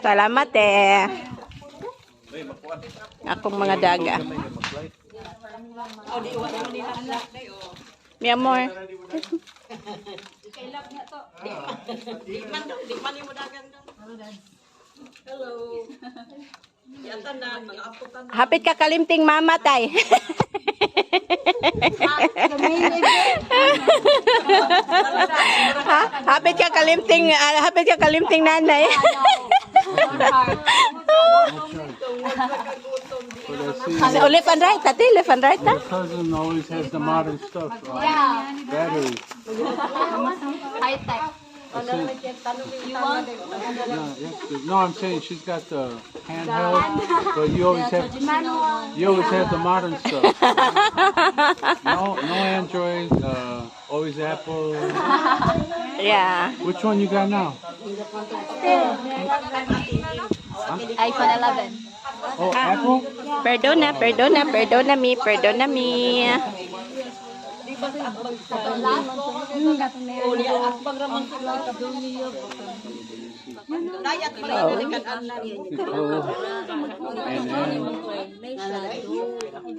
Salamat eh. Akong mga daga. Mi amor. Hapit ka kalimting mama tay. Hapit ka kalimting nanay. Left and right, ate, left and right. My cousin always has the modern stuff. Batteries. High tech. No, I'm saying she's got the handheld, but you always have the modern stuff. No Android, always Apple. Yeah. Which one you got now? iPhone 11. Oh, Apple? Perdona mi. Oh. And then,